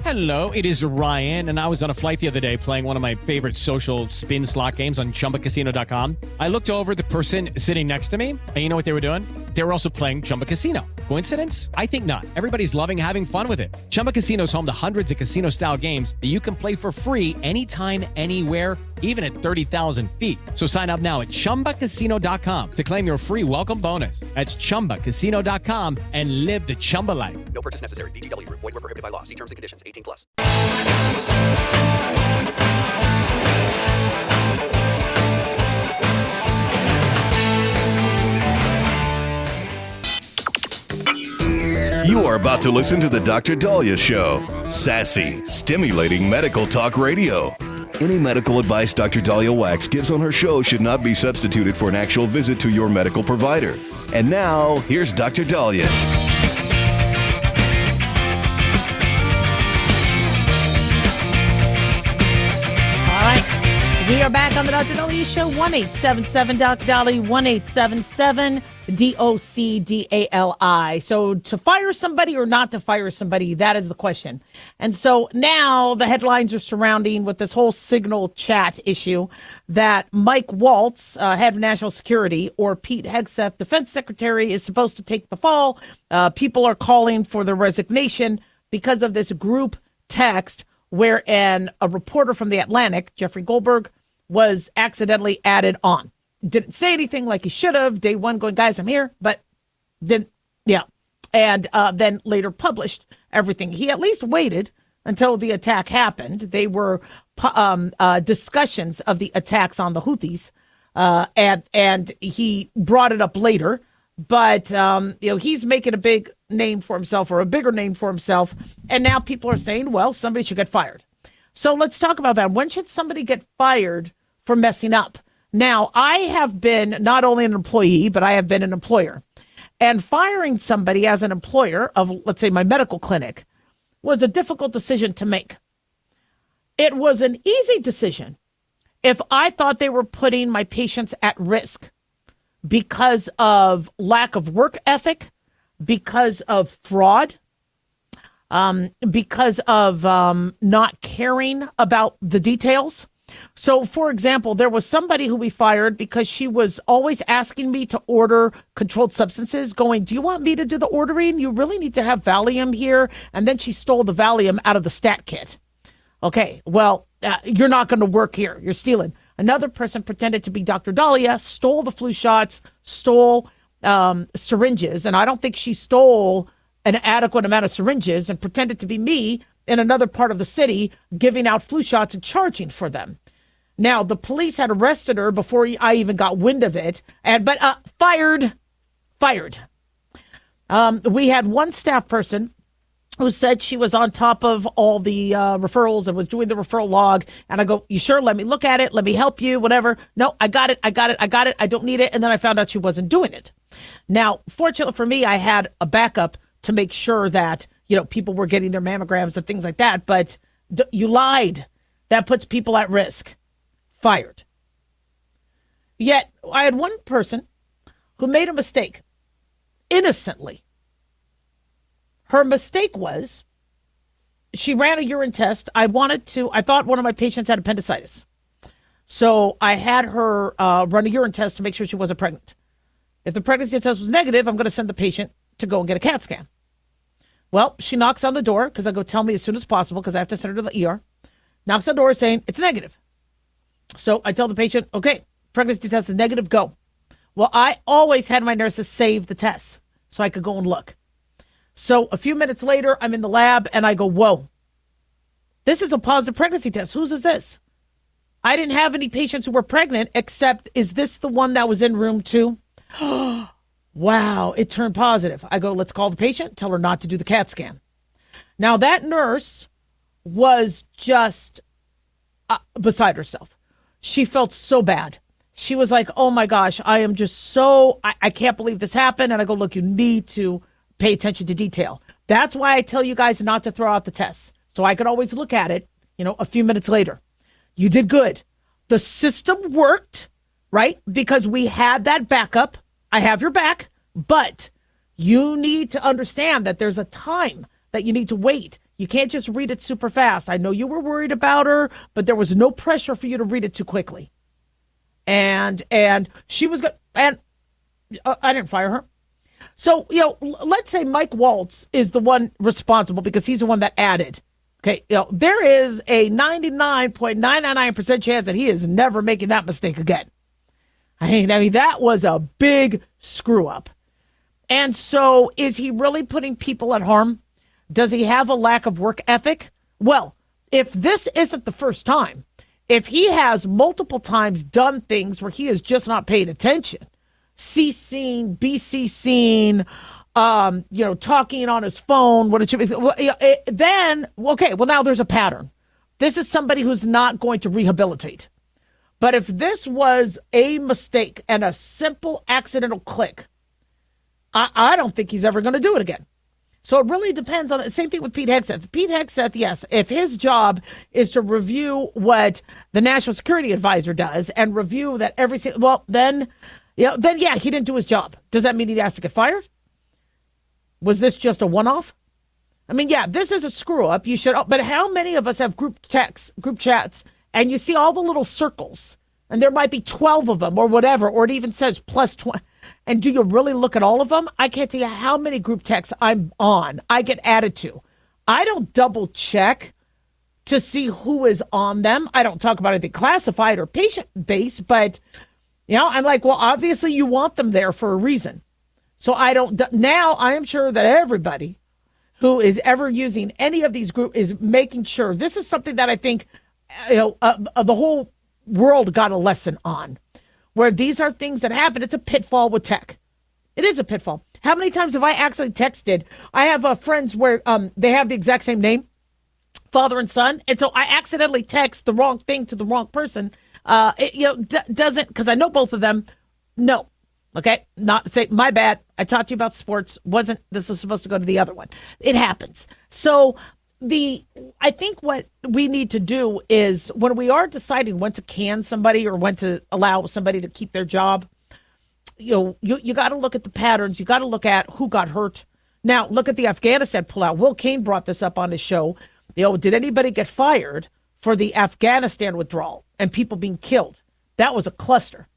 Hello, it is Ryan, and I was on a flight the other day playing one of my favorite social spin slot games on ChumbaCasino.com. I looked over at the person sitting next to me, and you know what they were doing? They were also playing Chumba Casino. Coincidence? I think not. Everybody's loving having fun with it. Chumba Casino is home to hundreds of casino-style games that you can play for free anytime, anywhere, even at 30,000 feet. So sign up now at ChumbaCasino.com to claim your free welcome bonus. That's ChumbaCasino.com and live the Chumba life. No purchase necessary. VGW. Void where prohibited by law. See terms and conditions. 18+. You are about to listen to the Dr. Daliah Show. Sassy, stimulating medical talk radio. Any medical advice Dr. Daliah Wax gives on her show should not be substituted for an actual visit to your medical provider. And now, here's Dr. Daliah. All right. We are back on the Dr. Daliah Show. 1-877-Dr. Daliah, 1-877-DOCDALI. So to fire somebody or not to fire somebody, that is the question. And so now the headlines are surrounding with this whole Signal chat issue that Mike Waltz, head of national security, or Pete Hegseth, defense secretary, is supposed to take the fall. People are calling for the resignation because of this group text wherein a reporter from The Atlantic, Jeffrey Goldberg, was accidentally added on. Didn't say anything like he should have. Day one going, guys, I'm here, but didn't, yeah. And then later published everything. He at least waited until the attack happened. They were discussions of the attacks on the Houthis, and he brought it up later. But, he's making a big name for himself, or a bigger name for himself. And now people are saying, well, somebody should get fired. So let's talk about that. When should somebody get fired for messing up? Now, I have been not only an employee, but I have been an employer. And firing somebody as an employer of, let's say, my medical clinic was a difficult decision to make. It was an easy decision if I thought they were putting my patients at risk because of lack of work ethic, because of fraud, because of not caring about the details. So, for example, there was somebody who we fired because she was always asking me to order controlled substances, going, do you want me to do the ordering? You really need to have Valium here. And then she stole the Valium out of the stat kit. Okay, well, you're not going to work here. You're stealing. Another person pretended to be Dr. Daliah, stole the flu shots, stole syringes. And I don't think she stole an adequate amount of syringes and pretended to be me in another part of the city giving out flu shots and charging for them. Now, the police had arrested her before I even got wind of it, but fired. We had one staff person who said she was on top of all the referrals and was doing the referral log. And I go, you sure? Let me look at it. Let me help you, whatever. No, I got it. I don't need it. And then I found out she wasn't doing it. Now, fortunately for me, I had a backup to make sure that, people were getting their mammograms and things like that. But you lied. That puts people at risk. Fired. Yet I had one person who made a mistake innocently. Her mistake was she ran a urine test. I thought one of my patients had appendicitis. So I had her run a urine test to make sure she wasn't pregnant. If the pregnancy test was negative, I'm going to send the patient to go and get a CAT scan. Well, she knocks on the door because I go, tell me as soon as possible because I have to send her to the ER. Knocks on the door saying it's negative. So I tell the patient, okay, pregnancy test is negative, go. Well, I always had my nurses save the tests so I could go and look. So a few minutes later, I'm in the lab and I go, whoa, this is a positive pregnancy test. Whose is this? I didn't have any patients who were pregnant, except is this the one that was in room 2? Wow, it turned positive. I go, let's call the patient, tell her not to do the CAT scan. Now that nurse was just beside herself. She felt so bad. She was like, oh my gosh, I am just so, I can't believe this happened. And I go, look, you need to pay attention to detail. That's why I tell you guys not to throw out the tests. So I could always look at it, a few minutes later. You did good. The system worked, right? Because we had that backup. I have your back, but you need to understand that there's a time that you need to wait. You can't just read it super fast. I know you were worried about her, but there was no pressure for you to read it too quickly. And she was good. And I didn't fire her. So, let's say Mike Waltz is the one responsible because he's the one that added. Okay, there is a 99.999% chance that he is never making that mistake again. I mean, that was a big screw up. And so is he really putting people at harm? Does he have a lack of work ethic? Well, if this isn't the first time, if he has multiple times done things where he is just not paying attention, CCing, BCCing, talking on his phone, what it should be, then, okay, well, now there's a pattern. This is somebody who's not going to rehabilitate. But if this was a mistake and a simple accidental click, I don't think he's ever going to do it again. So it really depends on the same thing with Pete Hegseth. Pete Hegseth, yes, if his job is to review what the National Security Advisor does and review that then he didn't do his job. Does that mean he has to get fired? Was this just a one-off? I mean, yeah, this is a screw up. But how many of us have group chats, and you see all the little circles, and there might be 12 of them or whatever, or it even says plus 20. And do you really look at all of them? I can't tell you how many group texts I'm on. I get added to. I don't double check to see who is on them. I don't talk about anything classified or patient-based, but, I'm like, well, obviously you want them there for a reason. So now I am sure that everybody who is ever using any of these groups is making sure. This is something that I think, the whole world got a lesson on. Where these are things that happen. It's a pitfall with tech. It is a pitfall. How many times have I actually texted? I have friends where they have the exact same name, father and son. And so I accidentally text the wrong thing to the wrong person. Doesn't, because I know both of them. No. Okay. Not say, my bad. I talked to you about sports. This was supposed to go to the other one. It happens. So I think what we need to do is when we are deciding when to can somebody or when to allow somebody to keep their job, you got to look at the patterns. You got to look at who got hurt. Now, look at the Afghanistan pullout. Will Kane brought this up on his show. Did anybody get fired for the Afghanistan withdrawal and people being killed? That was a cluster.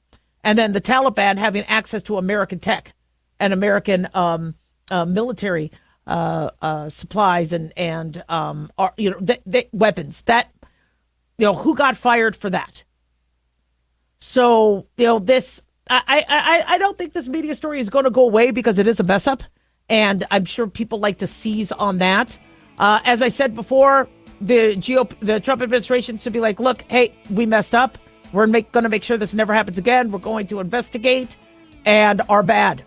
And then the Taliban having access to American tech and American military supplies and weapons that, who got fired for that? So, this, I don't think this media story is going to go away because it is a mess up. And I'm sure people like to seize on that. As I said before, the Trump administration should be like, look, hey, we messed up. We're going to make sure this never happens again. We're going to investigate and are bad.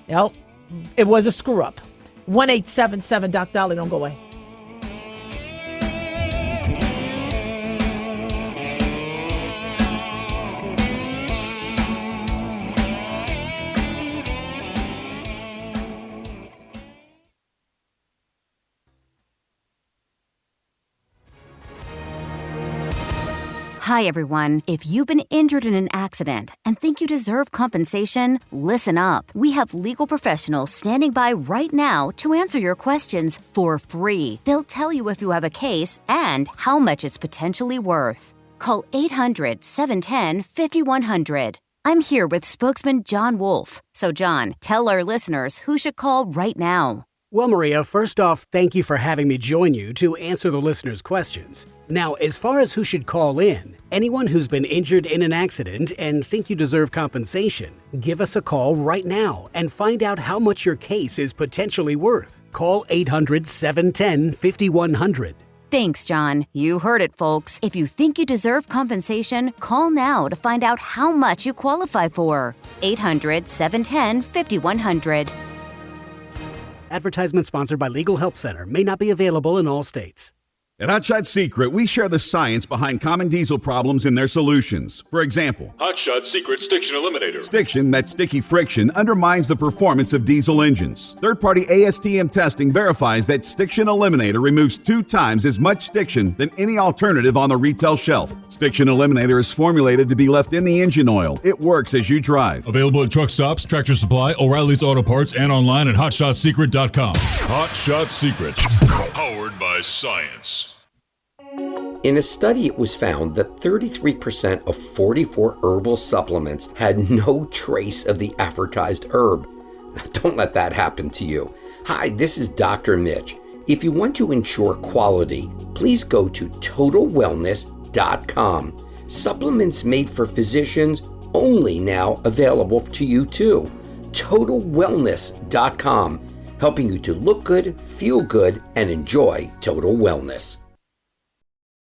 It was a screw up. 1-877 Doc Daliah, don't go away. Hi, everyone. If you've been injured in an accident and think you deserve compensation, listen up. We have legal professionals standing by right now to answer your questions for free. They'll tell you if you have a case and how much it's potentially worth. Call 800-710-5100. I'm here with spokesman John Wolf. So, John, tell our listeners who should call right now. Well, Maria, first off, thank you for having me join you to answer the listeners' questions. Now, as far as who should call in, anyone who's been injured in an accident and think you deserve compensation, give us a call right now and find out how much your case is potentially worth. Call 800-710-5100. Thanks, John. You heard it, folks. If you think you deserve compensation, call now to find out how much you qualify for. 800-710-5100. Advertisement sponsored by Legal Help Center. May not be available in all states. At Hot Shot Secret, we share the science behind common diesel problems and their solutions. For example, Hot Shot Secret Stiction Eliminator. Stiction, that sticky friction, undermines the performance of diesel engines. Third-party ASTM testing verifies that Stiction Eliminator removes 2 times as much stiction than any alternative on the retail shelf. Stiction Eliminator is formulated to be left in the engine oil. It works as you drive. Available at truck stops, Tractor Supply, O'Reilly's Auto Parts, and online at HotShotSecret.com. Hot Shot Secret. Powered by by science. In a study, it was found that 33% of 44 herbal supplements had no trace of the advertised herb. Now, don't let that happen to you. Hi, this is Dr. Mitch. If you want to ensure quality, please go to totalwellness.com. Supplements made for physicians only now available to you too. totalwellness.com, helping you to look good, feel good, and enjoy total wellness.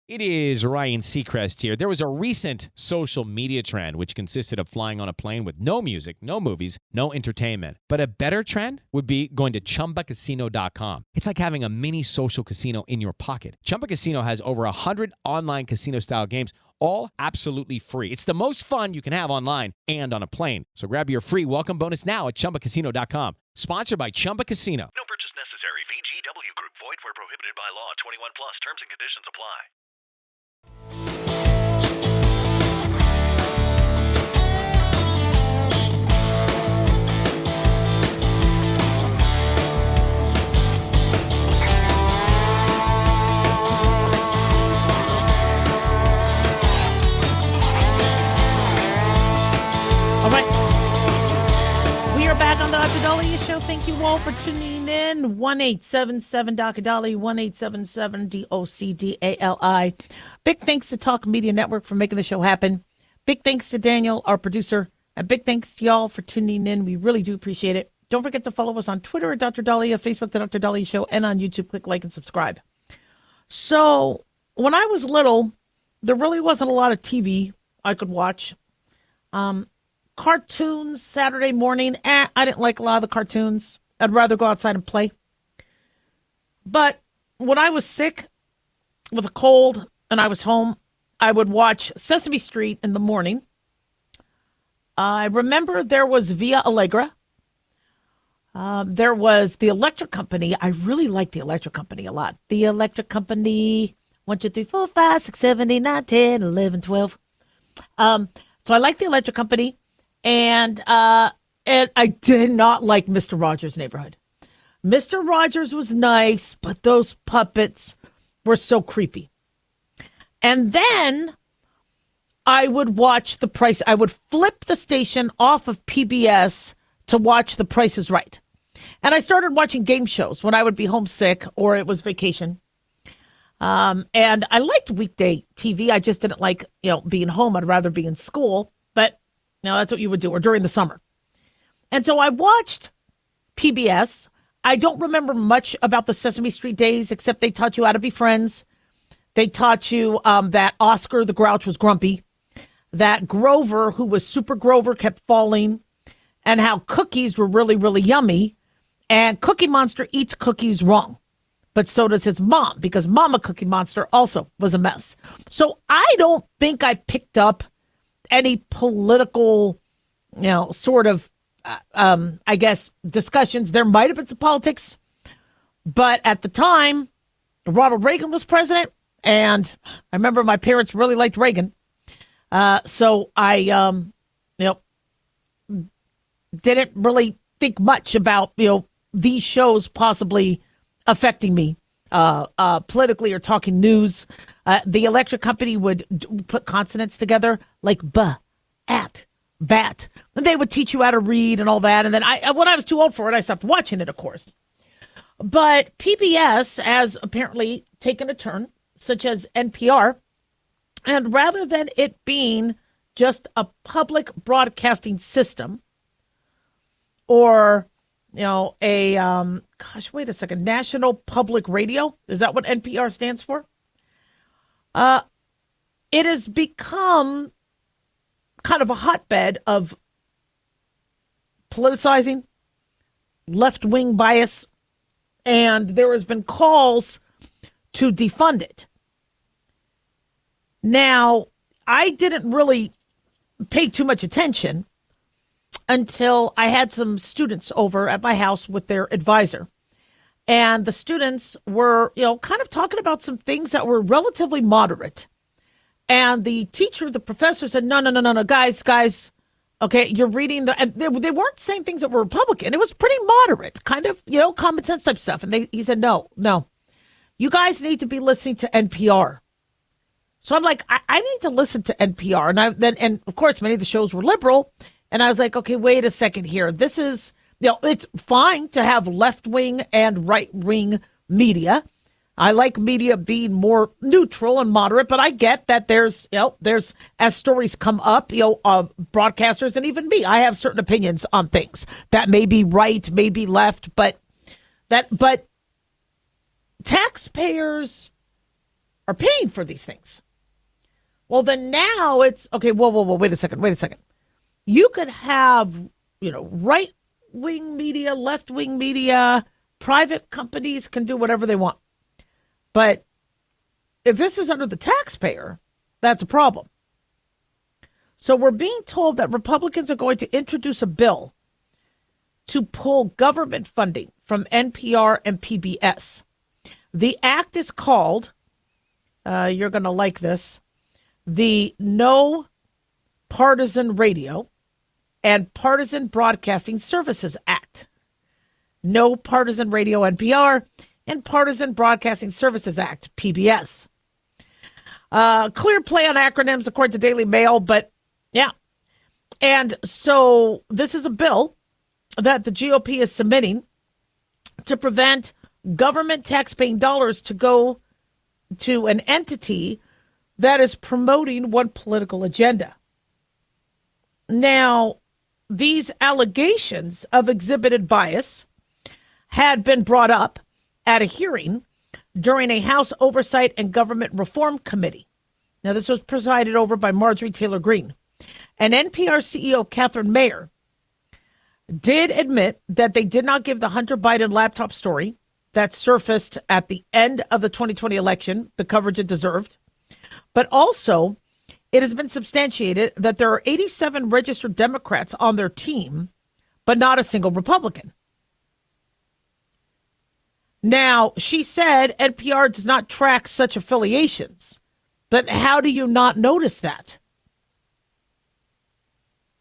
It is Ryan Seacrest here. There was a recent social media trend which consisted of flying on a plane with no music, no movies, no entertainment. But a better trend would be going to ChumbaCasino.com. It's like having a mini social casino in your pocket. Chumba Casino has over 100 online casino-style games, all absolutely free. It's the most fun you can have online and on a plane. So grab your free welcome bonus now at ChumbaCasino.com. Sponsored by Chumba Casino. No purchase necessary. VGW Group. Void where prohibited by law. 21 plus. Terms and conditions apply. All right. We are back on the Dr. Daliah Show. Thank you all for tuning in. 1-877 Dr. Daliah, 1-877 DOCDALI. Big thanks to Talk Media Network for making the show happen. Big thanks to Daniel, our producer. And big thanks to y'all for tuning in. We really do appreciate it. Don't forget to follow us on Twitter at Dr. Daliah, Facebook, The Dr. Daliah Show, and on YouTube. Click like and subscribe. So when I was little, there really wasn't a lot of TV I could watch. Cartoons, Saturday morning, I didn't like a lot of the cartoons. I'd rather go outside and play. But when I was sick with a cold and I was home, I would watch Sesame Street in the morning. I remember there was Via Allegra. There was the Electric Company. I really liked the Electric Company a lot. The Electric Company, 1, 2, 3, 4, 5, 6, 7, 8, 9, 10, 11, 12. So I liked the Electric Company. And I did not like Mr. Rogers' Neighborhood. Mr. Rogers was nice, but those puppets were so creepy. And then I would watch The Price. I would flip the station off of PBS to watch The Price is Right. And I started watching game shows when I would be homesick or it was vacation. And I liked weekday TV. I just didn't like, being home. I'd rather be in school. But that's what you would do, or during the summer. And so I watched PBS. I don't remember much about the Sesame Street days, except they taught you how to be friends. They taught you that Oscar the Grouch was grumpy, that Grover, who was Super Grover, kept falling, and how cookies were really, really yummy. And Cookie Monster eats cookies wrong, but so does his mom, because Mama Cookie Monster also was a mess. So I don't think I picked up any political, sort of, I guess, discussions. There might have been some politics, but at the time, Ronald Reagan was president, and I remember my parents really liked Reagan. So I, didn't really think much about, these shows possibly affecting me politically or talking news. The Electric Company would put consonants together like buh, at, bat. And they would teach you how to read and all that. And then when I was too old for it, I stopped watching it, of course. But PBS has apparently taken a turn, such as NPR. And rather than it being just a public broadcasting system or, wait a second, National Public Radio, is that what NPR stands for? It has become kind of a hotbed of politicizing, left-wing bias, and there has been calls to defund it. Now, I didn't really pay too much attention until I had some students over at my house with their advisor. And the students were, kind of talking about some things that were relatively moderate. And the teacher, the professor said, no, guys, okay, you're reading and they weren't saying things that were Republican. It was pretty moderate, kind of, common sense type stuff. And he said, no, you guys need to be listening to NPR. So I'm like, I need to listen to NPR. And of course, many of the shows were liberal. And I was like, okay, wait a second here. This is, it's fine to have left-wing and right-wing media. I like media being more neutral and moderate, but I get that there's as stories come up, broadcasters and even me, I have certain opinions on things that may be right, may be left, but taxpayers are paying for these things. Well, then now it's okay. Whoa, wait a second. You could have, right-wing media, left-wing media, private companies can do whatever they want. But if this is under the taxpayer, that's a problem. So we're being told that Republicans are going to introduce a bill to pull government funding from NPR and PBS. The act is called, you're going to like this, the No Partisan Radio and Partisan Broadcasting Services Act. No Partisan Radio, NPR, and Partisan Broadcasting Services Act, PBS. Clear play on acronyms, according to Daily Mail, but yeah. And so this is a bill that the GOP is submitting to prevent government taxpaying dollars to go to an entity that is promoting one political agenda. Now, these allegations of exhibited bias had been brought up at a hearing during a House Oversight and Government Reform Committee. Now, this was presided over by Marjorie Taylor Greene. And NPR CEO Catherine Mayer did admit that they did not give the Hunter Biden laptop story that surfaced at the end of the 2020 election the coverage it deserved. But also, it has been substantiated that there are 87 registered Democrats on their team, but not a single Republican. Now, she said NPR does not track such affiliations, but how do you not notice that?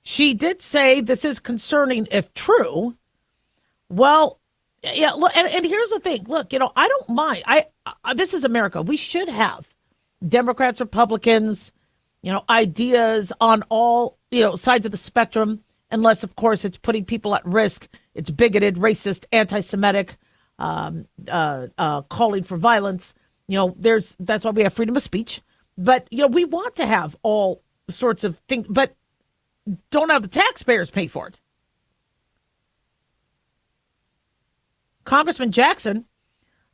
She did say this is concerning if true. Well, yeah, look, and here's the thing. Look, I don't mind. This is America. We should have Democrats, Republicans, ideas on all, sides of the spectrum, unless, of course, it's putting people at risk. It's bigoted, racist, anti-Semitic, calling for violence. That's why we have freedom of speech. But, we want to have all sorts of things, but don't have the taxpayers pay for it. Congressman Jackson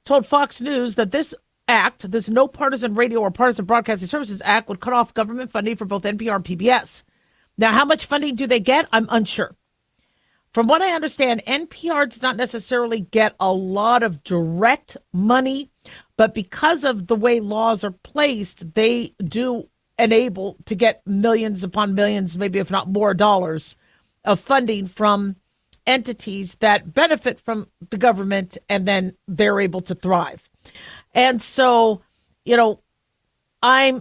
told Fox News that this act, this No Partisan Radio or Partisan Broadcasting Services Act, would cut off government funding for both NPR and PBS. Now, how much funding do they get? I'm unsure. From what I understand, NPR does not necessarily get a lot of direct money, but because of the way laws are placed, they do enable to get millions upon millions, maybe if not more dollars of funding from entities that benefit from the government, and then they're able to thrive. And so, I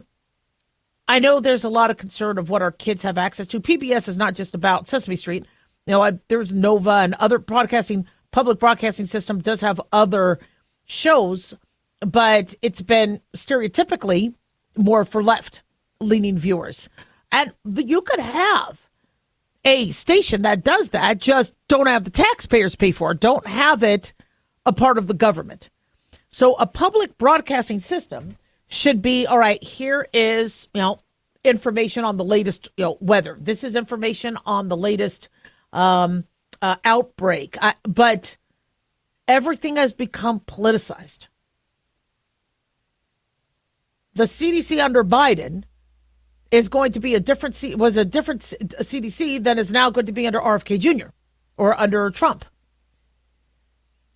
know there's a lot of concern of what our kids have access to. PBS is not just about Sesame Street. There's Nova and other public broadcasting system does have other shows, but it's been stereotypically more for left-leaning viewers. And you could have a station that does that, just don't have the taxpayers pay for it, don't have it a part of the government. So a public broadcasting system should be, all right, here is, information on the latest, weather. This is information on the latest outbreak. But everything has become politicized. The CDC under Biden is going to be a different CDC than is now going to be under RFK Jr. or under Trump.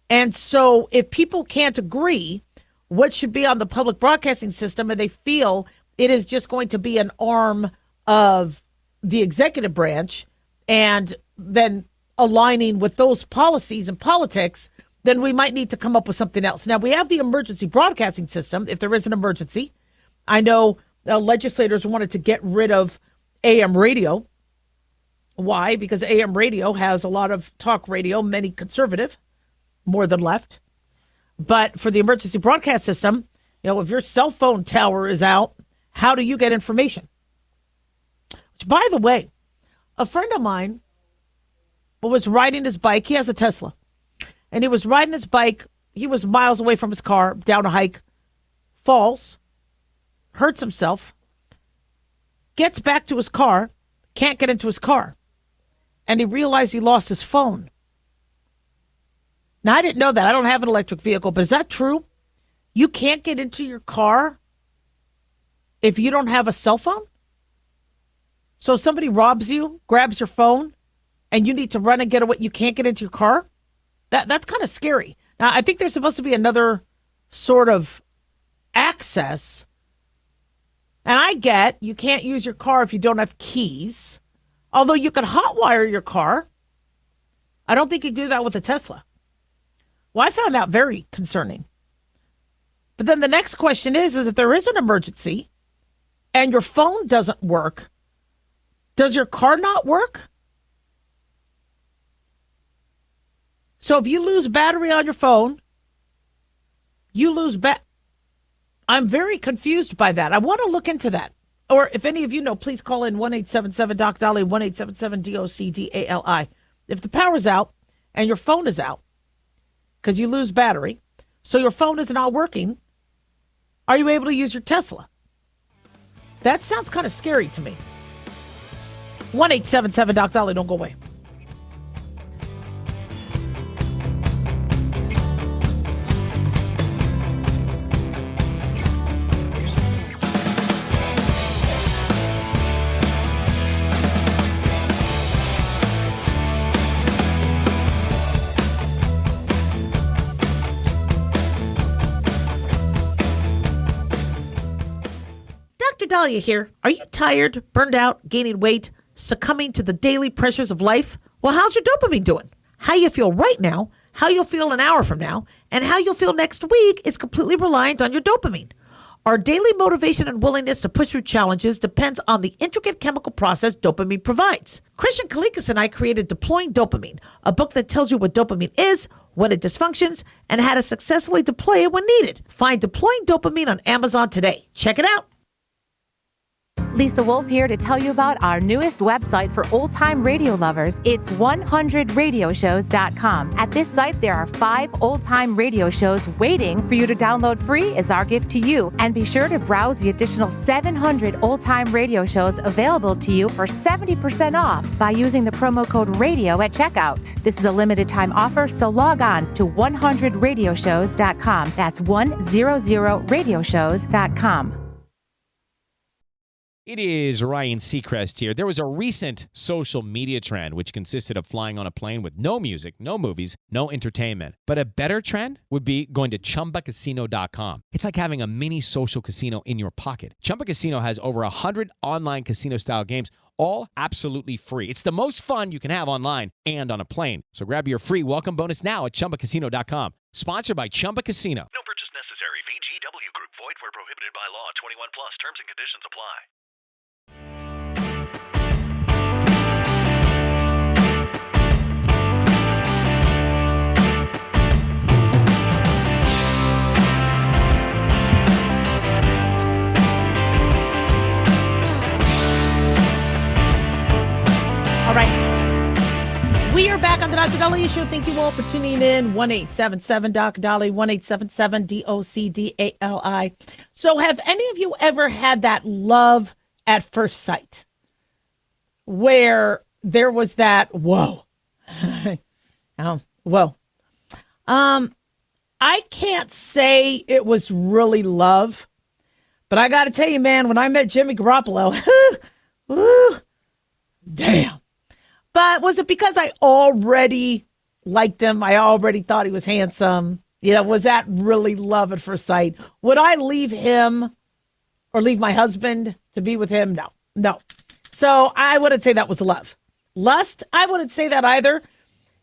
And so if people can't agree what should be on the public broadcasting system and they feel it is just going to be an arm of the executive branch and then aligning with those policies and politics, then we might need to come up with something else. Now, we have the emergency broadcasting system if there is an emergency. I know legislators wanted to get rid of AM radio. Why? Because AM radio has a lot of talk radio, many conservative, more than left. But for the emergency broadcast system, if your cell phone tower is out, how do you get information? Which, by the way, a friend of mine was riding his bike. He has a Tesla. And he was riding his bike. He was miles away from his car, down a hike, falls, hurts himself, gets back to his car, can't get into his car. And he realized he lost his phone. Now, I didn't know that. I don't have an electric vehicle, but is that true? You can't get into your car if you don't have a cell phone? So if somebody robs you, grabs your phone, and you need to run and get away, you can't get into your car? That's kind of scary. Now, I think there's supposed to be another sort of access. And I get you can't use your car if you don't have keys, although you can hotwire your car. I don't think you do that with a Tesla. Well, I found that very concerning. But then the next question is if there is an emergency and your phone doesn't work, does your car not work? So if you lose battery on your phone, you lose I'm very confused by that. I want to look into that. Or if any of you know, please call in 1-877-DOC-DALI, 1-877-DOC-DALI. If the power's out and your phone is out because you lose battery, so your phone is not working, are you able to use your Tesla? That sounds kind of scary to me. 1-877-DOC-DALI, don't go away. Daliah here. Are you tired, burned out, gaining weight, succumbing to the daily pressures of life? Well, how's your dopamine doing? How you feel right now, how you'll feel an hour from now, and how you'll feel next week is completely reliant on your dopamine. Our daily motivation and willingness to push through challenges depends on the intricate chemical process dopamine provides. Christian Kalikas and I created Deploying Dopamine, a book that tells you what dopamine is, when it dysfunctions, and how to successfully deploy it when needed. Find Deploying Dopamine on Amazon today. Check it out. Lisa Wolf here to tell you about our newest website for old-time radio lovers. It's 100radioshows.com. At this site, there are 5 old-time radio shows waiting for you to download free as our gift to you. And be sure to browse the additional 700 old-time radio shows available to you for 70% off by using the promo code RADIO at checkout. This is a limited-time offer, so log on to 100radioshows.com. That's 100radioshows.com. It is Ryan Seacrest here. There was a recent social media trend which consisted of flying on a plane with no music, no movies, no entertainment. But a better trend would be going to ChumbaCasino.com. It's like having a mini social casino in your pocket. Chumba Casino has over 100 online casino-style games, all absolutely free. It's the most fun you can have online and on a plane. So grab your free welcome bonus now at ChumbaCasino.com. Sponsored by Chumba Casino. No purchase necessary. VGW Group. Void where prohibited by law. 21 plus. Terms and conditions apply. All right. We are back on the Dr. Daliah Show. Thank you all for tuning in. 1-877-DOC-DALI, 1-877-DOC-DALI. So have any of you ever had that love at first sight where there was that, whoa. Whoa. I can't say it was really love, but I got to tell you, man, when I met Jimmy Garoppolo, woo, damn. But was it because I already liked him? I already thought he was handsome. Was that really love at first sight? Would I leave him or leave my husband to be with him? No. So I wouldn't say that was love. Lust, I wouldn't say that either.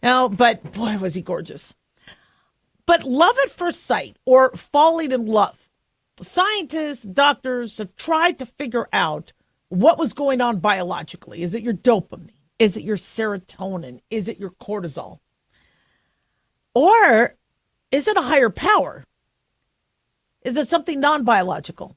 But boy, was he gorgeous. But love at first sight or falling in love. Scientists, doctors have tried to figure out what was going on biologically. Is it your dopamine? Is it your serotonin? Is it your cortisol? Or Is it a higher power? Is it something non-biological?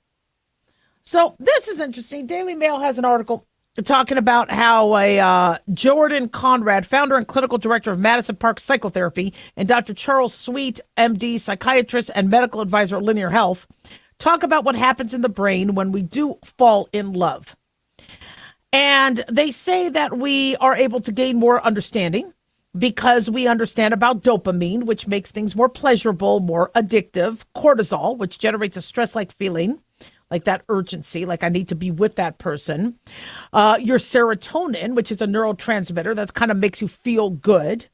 So this is interesting. Daily Mail has an article talking about how a Jordan Conrad, founder and clinical director of Madison Park Psychotherapy, and Dr. Charles Sweet, MD, psychiatrist and medical advisor at Linear Health, talk about what happens in the brain when we do fall in love. And they say that we are able to gain more understanding because we understand about dopamine, which makes things more pleasurable, more addictive, cortisol, which generates a stress-like feeling, like that urgency, like I need to be with that person. Your serotonin, which is a neurotransmitter that kind of makes you feel good.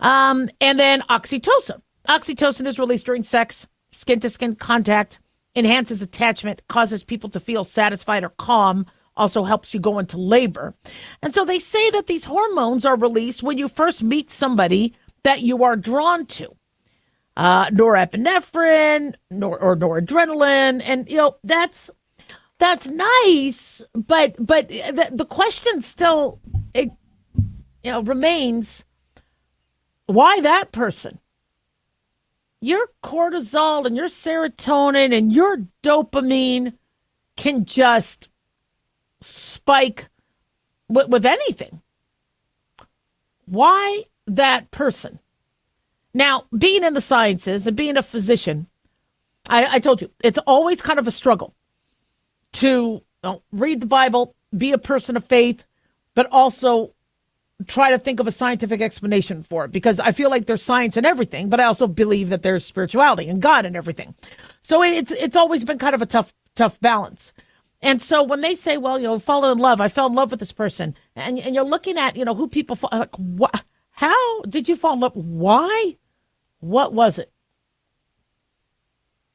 And then oxytocin. Oxytocin is released during sex, skin-to-skin contact, enhances attachment, causes people to feel satisfied or calm, also helps you go into labor. And so they say that these hormones are released when you first meet somebody that you are drawn to. Norepinephrine or noradrenaline. And, that's nice. But the question still, remains, why that person? Your cortisol and your serotonin and your dopamine can just spike with anything. Why that person? Now, being in the sciences and being a physician, I told you, it's always kind of a struggle to read the Bible, be a person of faith, but also try to think of a scientific explanation for it, because I feel like there's science in everything, but I also believe that there's spirituality and God in everything. So it's always been kind of a tough balance. And so when they say, well, fall in love, I fell in love with this person, and you're looking at, who people fall, like, what, how did you fall in love? Why? What was it?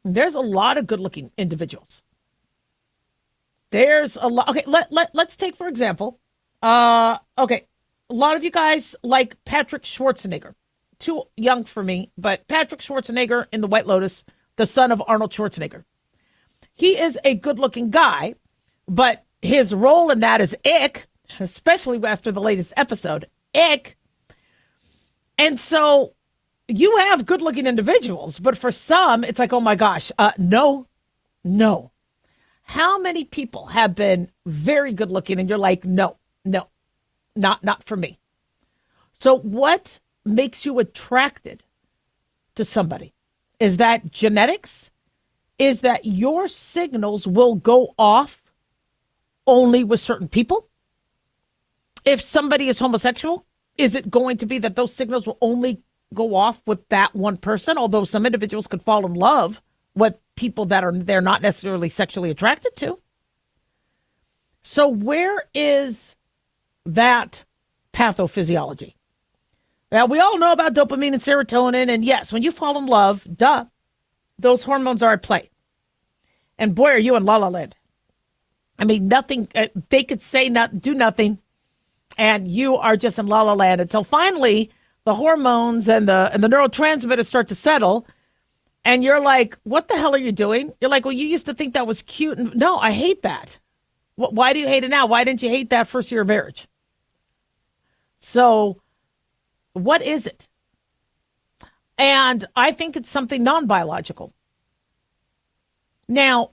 There's a lot of good-looking individuals. There's a lot. Okay, let's take, for example, a lot of you guys like Patrick Schwarzenegger. Too young for me, but Patrick Schwarzenegger in The White Lotus, the son of Arnold Schwarzenegger. He is a good-looking guy, but his role in that is ick, especially after the latest episode, ick. And so you have good-looking individuals, but for some, it's like, oh my gosh, no. How many people have been very good-looking and you're like, no, not for me. So what makes you attracted to somebody? Is that genetics? Is that your signals will go off only with certain people? If somebody is homosexual, is it going to be that those signals will only go off with that one person? Although some individuals could fall in love with people that they're not necessarily sexually attracted to. So where is that pathophysiology? Now, we all know about dopamine and serotonin, and yes, when you fall in love, those hormones are at play. And boy, are you in La La Land. I mean, nothing, they could say do nothing, and you are just in La La Land until finally the hormones and the neurotransmitters start to settle, and you're like, what the hell are you doing? You're like, well, you used to think that was cute. And no, I hate that. Why do you hate it now? Why didn't you hate that first year of marriage? So what is it? And I think it's something non-biological. Now,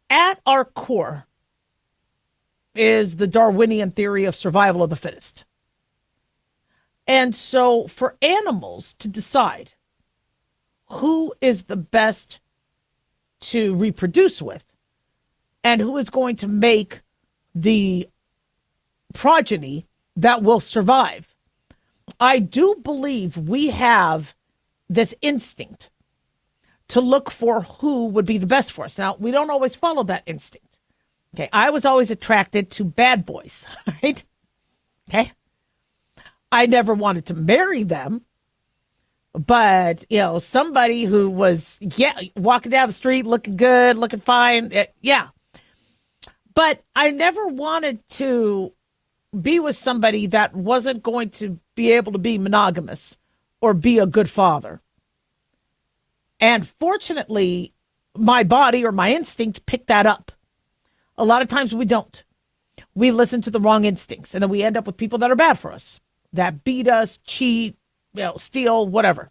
at our core is the Darwinian theory of survival of the fittest. And so for animals to decide who is the best to reproduce with and who is going to make the progeny that will survive, I do believe we have this instinct to look for who would be the best for us. Now, we don't always follow that instinct. Okay, I was always attracted to bad boys, right? Okay. I never wanted to marry them, but, somebody who was, walking down the street, looking good, looking fine, yeah. But I never wanted to be with somebody that wasn't going to be able to be monogamous or be a good father. And fortunately, my body or my instinct picked that up. A lot of times we don't. We listen to the wrong instincts, and then we end up with people that are bad for us, that beat us, cheat, steal, whatever.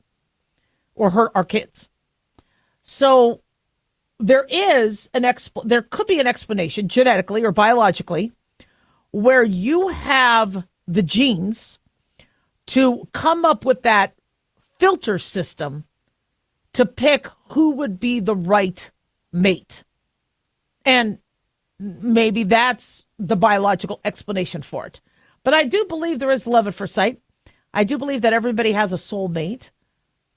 or hurt our kids. So there could be an explanation genetically or biologically where you have the genes to come up with that filter system to pick who would be the right mate. And maybe that's the biological explanation for it. But I do believe there is love at first sight. I do believe that everybody has a soulmate.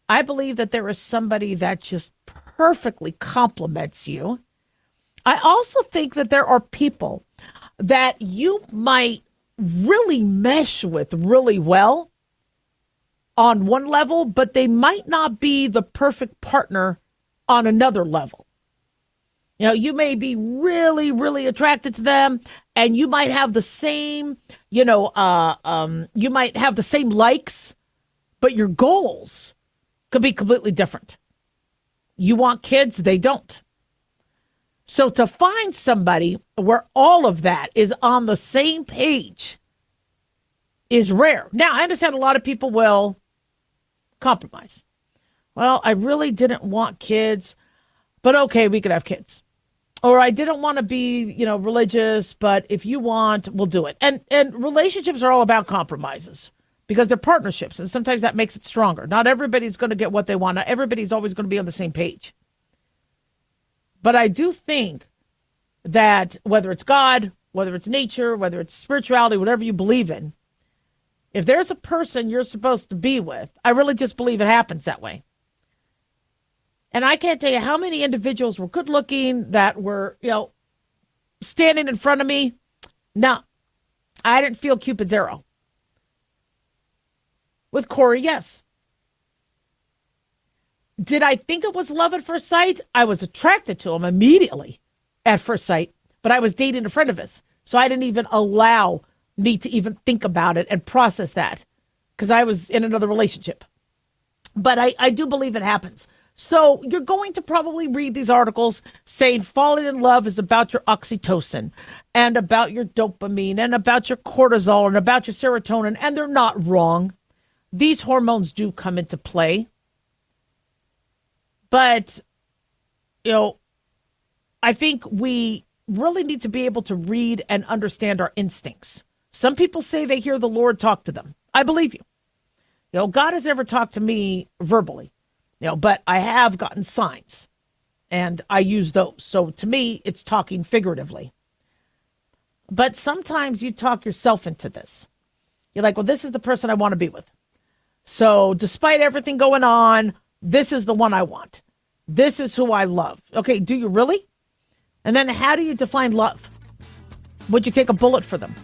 I believe that there is somebody that just perfectly complements you. I also think that there are people that you might really mesh with really well on one level, but they might not be the perfect partner on another level. You know, you may be really, really attracted to them, and you might have the same, you might have the same likes, but your goals could be completely different. You want kids, they don't. So to find somebody where all of that is on the same page is rare. Now, I understand a lot of people will compromise. Well, I really didn't want kids, but okay, we could have kids. Or I didn't want to be, religious, but if you want, we'll do it. And relationships are all about compromises because they're partnerships, and sometimes that makes it stronger. Not everybody's going to get what they want. Not everybody's always going to be on the same page. But I do think that whether it's God, whether it's nature, whether it's spirituality, whatever you believe in, if there's a person you're supposed to be with, I really just believe it happens that way. And I can't tell you how many individuals were good looking that were, standing in front of me. No, I didn't feel Cupid's arrow. With Corey, yes. Did I think it was love at first sight? I was attracted to him immediately at first sight, but I was dating a friend of his. So I didn't even allow me to even think about it and process that because I was in another relationship. But I do believe it happens. So you're going to probably read these articles saying falling in love is about your oxytocin and about your dopamine and about your cortisol and about your serotonin, and they're not wrong. These hormones do come into play. But, I think we really need to be able to read and understand our instincts. Some people say they hear the Lord talk to them. I believe you. God has never talked to me verbally. But I have gotten signs, and I use those. So to me, it's talking figuratively. But sometimes you talk yourself into this. You're like, well, this is the person I want to be with. So despite everything going on, this is the one I want. This is who I love. Okay, do you really? And then how do you define love? Would you take a bullet for them?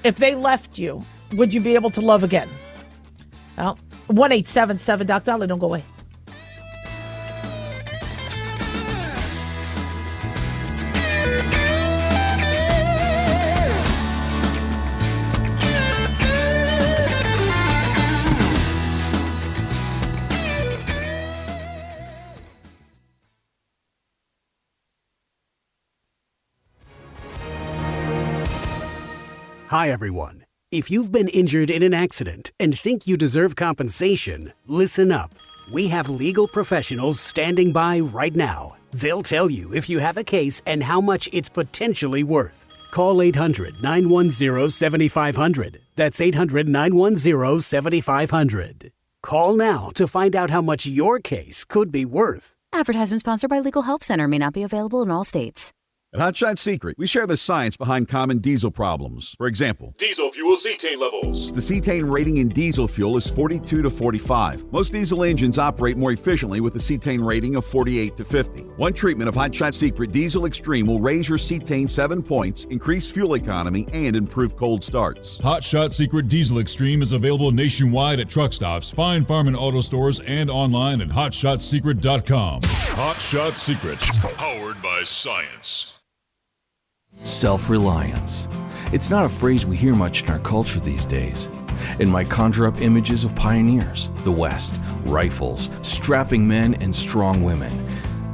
If they left you, would you be able to love again? Well, 1-877 Dr. Daliah, don't go away. Hi, everyone. If you've been injured in an accident and think you deserve compensation, listen up. We have legal professionals standing by right now. They'll tell you if you have a case and how much it's potentially worth. Call 800-910-7500. That's 800-910-7500. Call now to find out how much your case could be worth. Advertisement sponsored by Legal Help Center. May not be available in all states. At Hot Shot Secret, we share the science behind common diesel problems. For example, Diesel fuel cetane levels. the cetane rating in diesel fuel is 42 to 45. Most diesel engines operate more efficiently with a cetane rating of 48 to 50. One treatment of Hot Shot Secret Diesel Extreme will raise your cetane 7 points, increase fuel economy, and improve cold starts. Hot Shot Secret Diesel Extreme is available nationwide at truck stops, fine farm and auto stores, and online at hotshotsecret.com. Hot Shot Secret, powered by science. Self-reliance. It's not a phrase we hear much in our culture these days. It might conjure up images of pioneers, the West, rifles, strapping men, and strong women.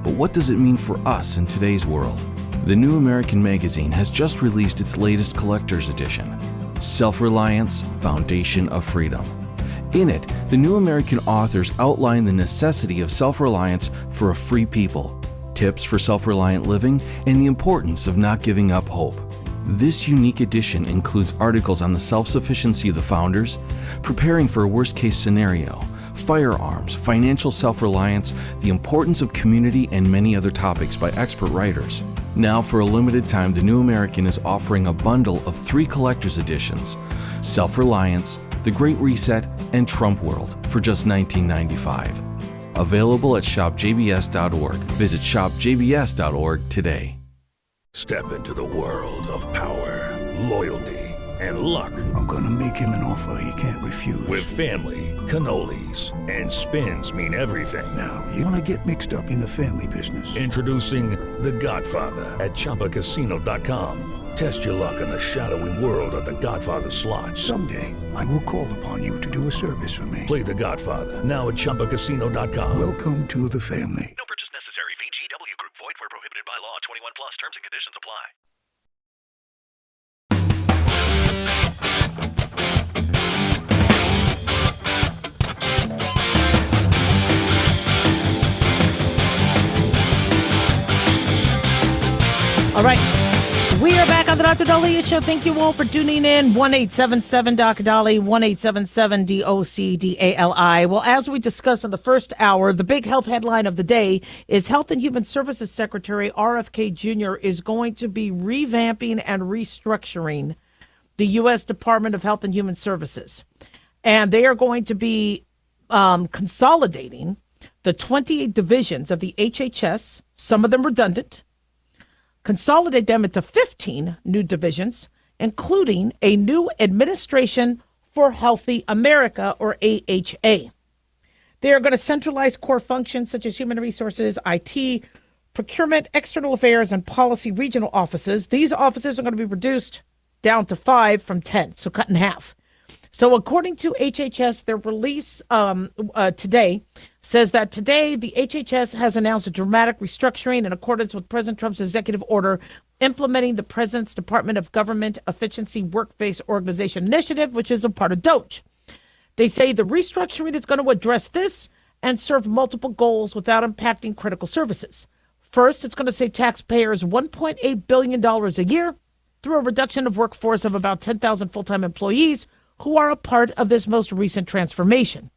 But what does it mean for us in today's world? The New American Magazine has just released its latest collector's edition, Self-Reliance, Foundation of Freedom. In it, the New American authors outline the necessity of self-reliance for a free people, tips for self-reliant living, and the importance of not giving up hope. This unique edition includes articles on the self-sufficiency of the founders, preparing for a worst-case scenario, firearms, financial self-reliance, the importance of community, and many other topics by expert writers. Now, for a limited time, the New American is offering a bundle of 3 collector's editions: Self-Reliance, The Great Reset, and Trump World for just $19.95. Available at shopjbs.org. Visit shopjbs.org today. Step into the world of power, loyalty, and luck. I'm gonna make him an offer he can't refuse. With family, cannolis, and spins mean everything. Now, you wanna get mixed up in the family business. Introducing The Godfather at ChumbaCasino.com. Test your luck in the shadowy world of The Godfather slot. Someday, I will call upon you to do a service for me. Play The Godfather now at ChumbaCasino.com. Welcome to the family. No purchase necessary. VGW Group. Void where prohibited by law. 21 plus. Terms and conditions apply. All right. We are back on the Dr. Daliah Show. Thank you all for tuning in. 1-877-DOC-DALI, 1-877-DOC-DALI. Well, as we discussed in the first hour, the big health headline of the day is Health and Human Services Secretary RFK Jr. is going to be revamping and restructuring the U.S. Department of Health and Human Services. And they are going to be consolidating the 28 divisions of the HHS, some of them redundant, consolidate them into 15 new divisions, including a new Administration for Healthy America, or AHA. They are going to centralize core functions such as human resources, IT, procurement, external affairs, and policy regional offices. These offices are going to be reduced down to 5 from 10, so cut in half. So according to HHS, their release today says that today the HHS has announced a dramatic restructuring in accordance with President Trump's executive order implementing the President's Department of Government Efficiency Work-Based Organization Initiative, which is a part of DOGE. They say the restructuring is going to address this and serve multiple goals without impacting critical services. First, it's going to save taxpayers $1.8 billion a year through a reduction of workforce of about 10,000 full-time employees who are a part of this most recent transformation.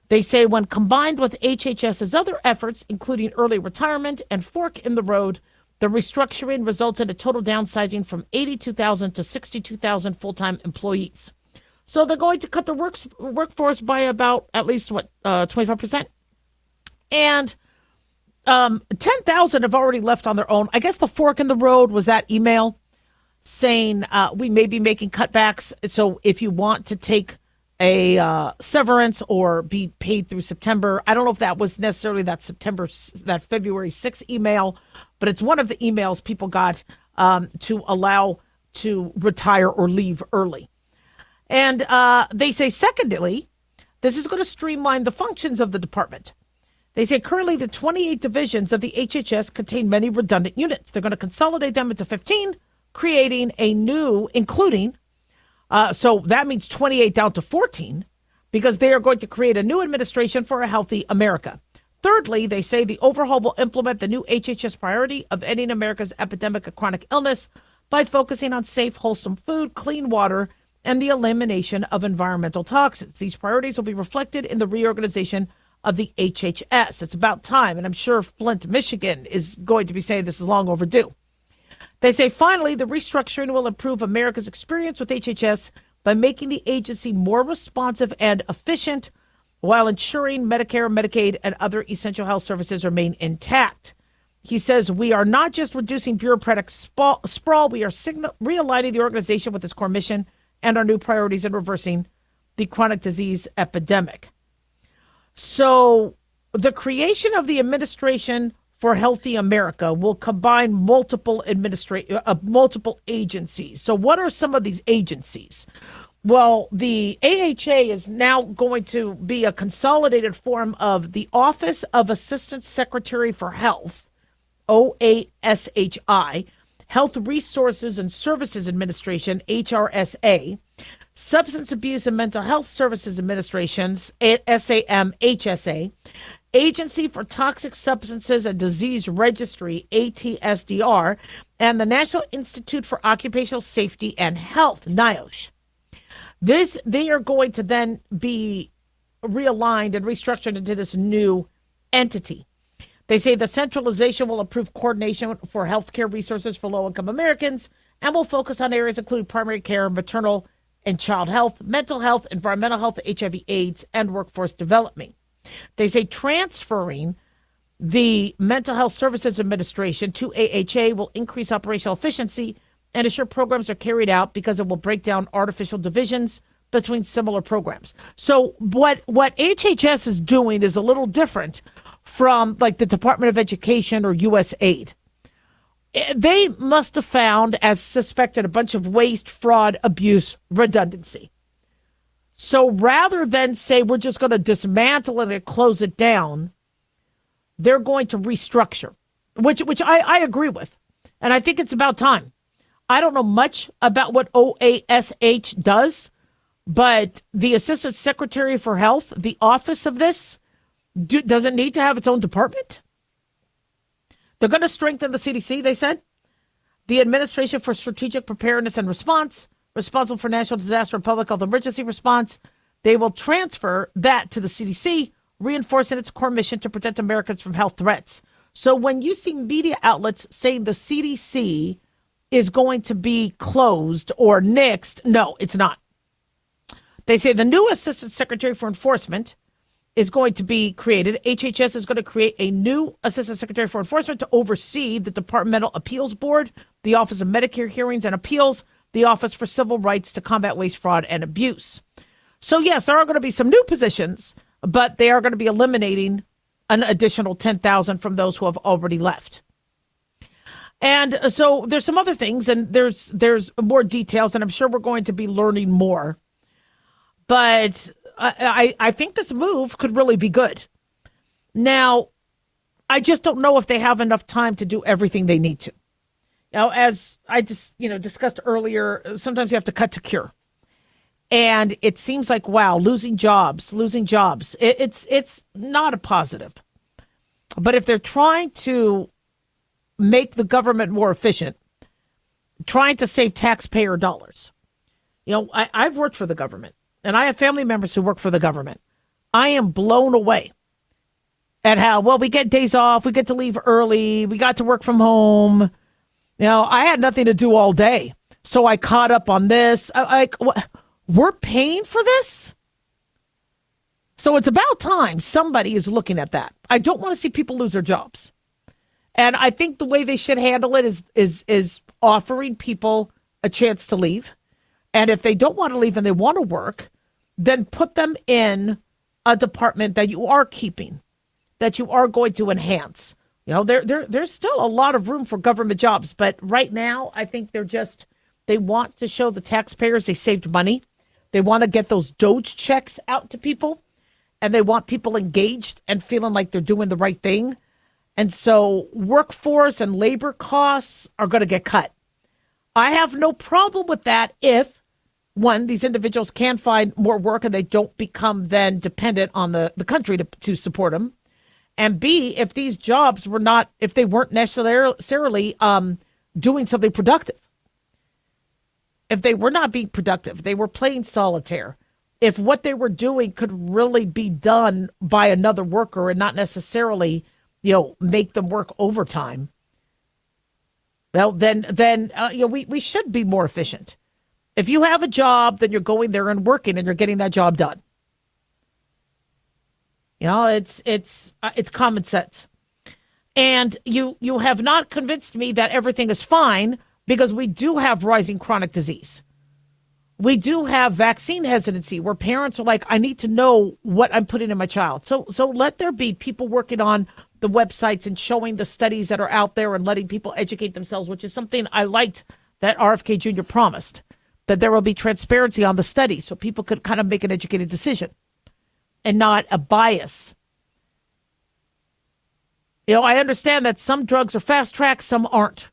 They say when combined with HHS's other efforts, including early retirement and fork in the road, the restructuring results in a total downsizing from 82,000 to 62,000 full-time employees. So they're going to cut the workforce by about at least, 25%? And 10,000 have already left on their own. I guess the fork in the road was that email saying we may be making cutbacks. So if you want to take a severance or be paid through September, I don't know if that was necessarily that February 6th email, but it's one of the emails people got to allow to retire or leave early. And they say, secondly, this is going to streamline the functions of the department. They say currently the 28 divisions of the HHS contain many redundant units. They're going to consolidate them into 15, creating a new, including, so that means 28 down to 14, because they are going to create a new administration for a healthy America. Thirdly, they say the overhaul will implement the new HHS priority of ending America's epidemic of chronic illness by focusing on safe, wholesome food, clean water, and the elimination of environmental toxins. These priorities will be reflected in the reorganization of the HHS. It's about time, and I'm sure Flint, Michigan is going to be saying this is long overdue. They say, finally, the restructuring will improve America's experience with HHS by making the agency more responsive and efficient while ensuring Medicare, Medicaid, and other essential health services remain intact. He says, we are not just reducing bureaucratic sprawl, we are realigning the organization with its core mission and our new priorities in reversing the chronic disease epidemic. So the creation of the Administration for Healthy America will combine multiple agencies. So what are some of these agencies? Well, the AHA is now going to be a consolidated form of the Office of Assistant Secretary for Health, OASHI, Health Resources and Services Administration, HRSA, Substance Abuse and Mental Health Services Administration's SAMHSA, Agency for Toxic Substances and Disease Registry, ATSDR, and the National Institute for Occupational Safety and Health, NIOSH. They are going to then be realigned and restructured into this new entity. They say the centralization will improve coordination for healthcare resources for low-income Americans and will focus on areas including primary care, maternal and child health, mental health, environmental health, HIV/AIDS, and workforce development. They say transferring the Mental Health Services Administration to AHA will increase operational efficiency and ensure programs are carried out because it will break down artificial divisions between similar programs. So what HHS is doing is a little different from like the Department of Education or USAID. They must have found, as suspected, a bunch of waste, fraud, abuse, redundancy. So rather than say we're just going to dismantle it and close it down, they're going to restructure, which I agree with. And I think it's about time. I don't know much about what OASH does, but the Assistant Secretary for Health, the office of this, doesn't need to have its own department. They're going to strengthen the CDC, they said. The Administration for Strategic Preparedness and Response, responsible for national disaster and public health emergency response. They will transfer that to the CDC, reinforcing its core mission to protect Americans from health threats. So when you see media outlets saying the CDC is going to be closed or nixed, no, it's not. They say the new Assistant Secretary for Enforcement is going to be created. HHS is going to create a new Assistant Secretary for Enforcement to oversee the Departmental Appeals Board, the Office of Medicare Hearings and Appeals, the Office for Civil Rights to Combat Waste, Fraud, and Abuse. So, yes, there are going to be some new positions, but they are going to be eliminating an additional 10,000 from those who have already left. And so there's some other things, and there's more details, and I'm sure we're going to be learning more. But I think this move could really be good. Now, I just don't know if they have enough time to do everything they need to. Now, as I just discussed earlier, sometimes you have to cut to cure. And it seems like, wow, losing jobs. It's not a positive. But if they're trying to make the government more efficient, trying to save taxpayer dollars. I've worked for the government, and I have family members who work for the government. I am blown away at how, we get days off, we get to leave early, we got to work from home. I had nothing to do all day, so I caught up on this. We're paying for this? So it's about time somebody is looking at that. I don't want to see people lose their jobs. And I think the way they should handle it is offering people a chance to leave. And if they don't want to leave and they want to work, then put them in a department that you are keeping, that you are going to enhance. There's still a lot of room for government jobs, but right now I think they want to show the taxpayers they saved money. They want to get those Doge checks out to people, and they want people engaged and feeling like they're doing the right thing. And so workforce and labor costs are going to get cut. I have no problem with that if, one, these individuals can find more work and they don't become then dependent on the country to support them. And B, if these jobs weren't necessarily doing something productive. If they were not being productive, they were playing solitaire. If what they were doing could really be done by another worker and not necessarily make them work overtime, well, then we should be more efficient. If you have a job, then you're going there and working and you're getting that job done. It's common sense. And you have not convinced me that everything is fine, because we do have rising chronic disease. We do have vaccine hesitancy where parents are like, I need to know what I'm putting in my child. So let there be people working on the websites and showing the studies that are out there and letting people educate themselves, which is something I liked that RFK Jr. promised, that there will be transparency on the study so people could kind of make an educated decision and not a bias. I understand that some drugs are fast track, some aren't.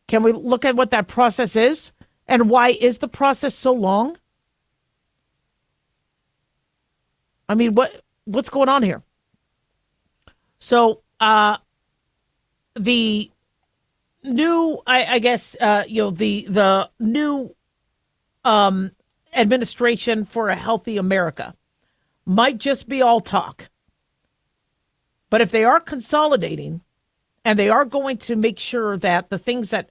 Can we look at what that process is? And why is the process so long? I mean, what's going on here? So the new, I guess, the new administration for a healthy America might just be all talk. But if they are consolidating and they are going to make sure that the things that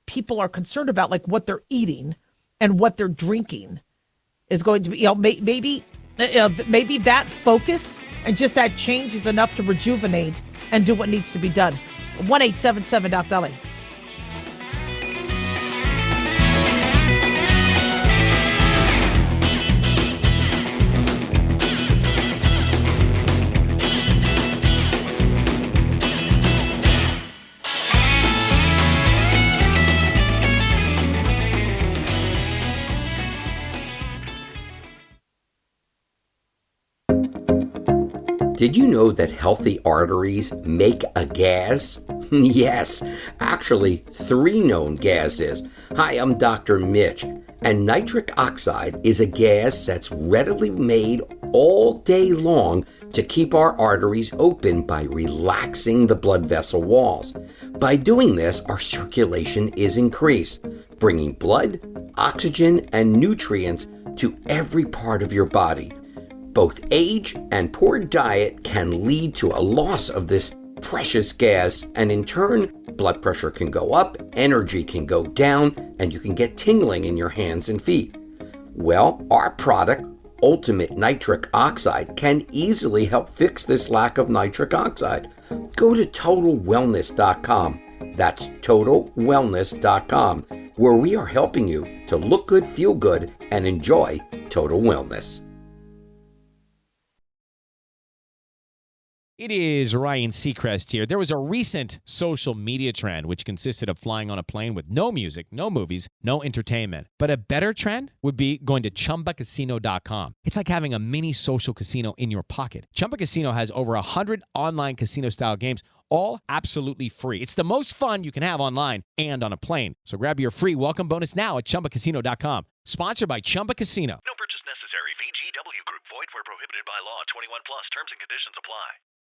people are concerned about, like what they're eating and what they're drinking, is going to be, maybe that focus and just that change is enough to rejuvenate and do what needs to be done. 1-877-Doc-Daliah. Did you know that healthy arteries make a gas? Yes, actually 3 known gases. Hi, I'm Dr. Mitch, and nitric oxide is a gas that's readily made all day long to keep our arteries open by relaxing the blood vessel walls. By doing this, our circulation is increased, bringing blood, oxygen, and nutrients to every part of your body. Both age and poor diet can lead to a loss of this precious gas, and in turn, blood pressure can go up, energy can go down, and you can get tingling in your hands and feet. Well, our product, Ultimate Nitric Oxide, can easily help fix this lack of nitric oxide. Go to TotalWellness.com. That's TotalWellness.com, where we are helping you to look good, feel good, and enjoy total wellness. It is Ryan Seacrest here. There was a recent social media trend which consisted of flying on a plane with no music, no movies, no entertainment. But a better trend would be going to ChumbaCasino.com. It's like having a mini social casino in your pocket. Chumba Casino has over 100 online casino-style games, all absolutely free. It's the most fun you can have online and on a plane. So grab your free welcome bonus now at ChumbaCasino.com. Sponsored by Chumba Casino. No